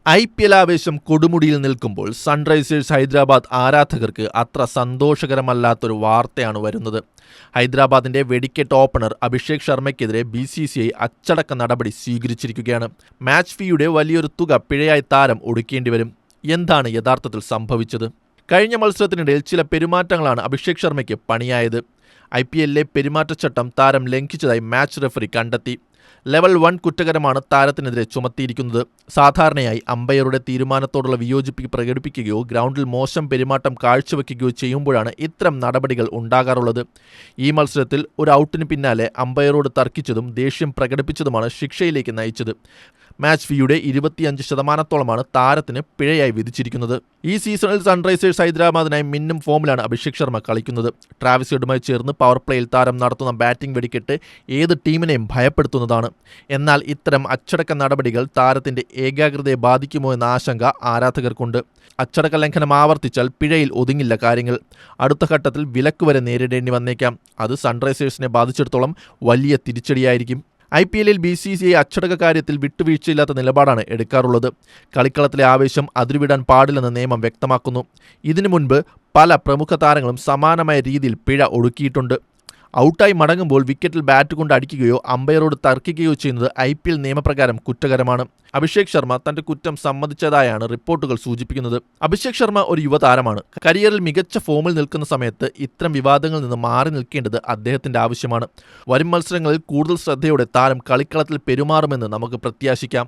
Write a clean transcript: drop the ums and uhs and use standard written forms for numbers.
IPL ആവേശം കൊടുമുടിയിൽ നിൽക്കുമ്പോൾ Sunrisers Hyderabad ആരാധകർക്ക് അത്ര സന്തോഷകരമല്ലാത്തൊരു വാർത്തയാണ് വരുന്നത്. ഹൈദരാബാദിന്റെ വെടിക്കെട്ട് ഓപ്പണർ അഭിഷേക് ശർമ്മയ്ക്കെതിരെ BCCI അച്ചടക്ക നടപടി സ്വീകരിച്ചിരിക്കുകയാണ്. മാച്ച് ഫീയുടെ വലിയൊരു തുക പിഴയായി താരം ഒടുക്കേണ്ടി വരും. എന്താണ് യഥാർത്ഥത്തിൽ സംഭവിച്ചത്? കഴിഞ്ഞ മത്സരത്തിനിടയിൽ ചില പെരുമാറ്റങ്ങളാണ് അഭിഷേക് ശർമ്മയ്ക്ക് പണിയായത്. IPLലെ പെരുമാറ്റച്ചട്ടം താരം ലംഘിച്ചതായി മാച്ച് റെഫറി കണ്ടെത്തി. ലെവൽ 1 കുറ്റകരമാണ് താരത്തിനെതിരെ ചുമത്തിയിരിക്കുന്നത്. സാധാരണയായി അമ്പയറുടെ തീരുമാനത്തോടുള്ള വിയോജിപ്പ് പ്രകടിപ്പിക്കുകയോ ഗ്രൗണ്ടിൽ മോശം പെരുമാറ്റം കാഴ്ചവെക്കുകയോ ചെയ്യുമ്പോഴാണ് ഇത്തരം നടപടികൾ ഉണ്ടാകാറുള്ളത്. ഈ മത്സരത്തിൽ ഒരു ഔട്ടിന് പിന്നാലെ അമ്പയറോട് തർക്കിച്ചതും ദേഷ്യം പ്രകടിപ്പിച്ചതുമാണ് ശിക്ഷയിലേക്ക് നയിച്ചത്. മാച്ച് ഫീയുടെ 25% താരത്തിന് പിഴയായി വിധിച്ചിരിക്കുന്നത്. ഈ സീസണിൽ സൺറൈസേഴ്സ് ഹൈദരാബാദിനായി മിന്നും ഫോമിലാണ് അഭിഷേക് ശർമ്മ കളിക്കുന്നത്. ട്രാവിസ് ഹെഡുമായി ചേർന്ന് പവർ പ്ലേയിൽ താരം നടത്തുന്ന ബാറ്റിംഗ് വെടിക്കെട്ട് ഏത് ടീമിനെയും ഭയപ്പെടുത്തുന്നതാണ്. എന്നാൽ ഇത്തരം അച്ചടക്ക നടപടികൾ താരത്തിന്റെ ഏകാഗ്രതയെ ബാധിക്കുമോ എന്ന ആശങ്ക ആരാധകർക്കുണ്ട്. അച്ചടക്ക ലംഘനം ആവർത്തിച്ചാൽ പിഴയിൽ ഒതുങ്ങില്ല കാര്യങ്ങൾ. അടുത്ത ഘട്ടത്തിൽ വിലക്ക് വരെ നേരിടേണ്ടി വന്നേക്കാം. അത് സൺറൈസേഴ്സിനെ ബാധിച്ചിടത്തോളം വലിയ തിരിച്ചടിയായിരിക്കും. IPLൽ BCCI അച്ചടക്ക കാര്യത്തിൽ വിട്ടുവീഴ്ചയില്ലാത്ത നിലപാടാണ് എടുക്കാറുള്ളത്. കളിക്കളത്തിലെ ആവേശം അതിരുവിടാൻ പാടില്ലെന്ന് നിയമം വ്യക്തമാക്കുന്നു. ഇതിനു മുൻപ് പല പ്രമുഖ താരങ്ങളും സമാനമായ രീതിയിൽ പിഴ ഒടുക്കിയിട്ടുണ്ട്. ഔട്ടായി മടങ്ങുമ്പോൾ വിക്കറ്റിൽ ബാറ്റ് കൊണ്ട് അടിക്കുകയോ അമ്പയറോട് തർക്കിക്കുകയോ ചെയ്യുന്നത് IPL നിയമപ്രകാരം കുറ്റകരമാണ്. അഭിഷേക് ശർമ്മ തന്റെ കുറ്റം സമ്മതിച്ചതായാണ് റിപ്പോർട്ടുകൾ സൂചിപ്പിക്കുന്നത്. അഭിഷേക് ശർമ്മ ഒരു യുവതാരമാണ്. കരിയറിൽ മികച്ച ഫോമിൽ നിൽക്കുന്ന സമയത്ത് ഇത്തരം വിവാദങ്ങളിൽ നിന്ന് മാറി നിൽക്കേണ്ടത് അദ്ദേഹത്തിന്റെ ആവശ്യമാണ്. വരും മത്സരങ്ങളിൽ കൂടുതൽ ശ്രദ്ധയോടെ താരം കളിക്കളത്തിൽ പെരുമാറുമെന്ന് നമുക്ക് പ്രത്യാശിക്കാം.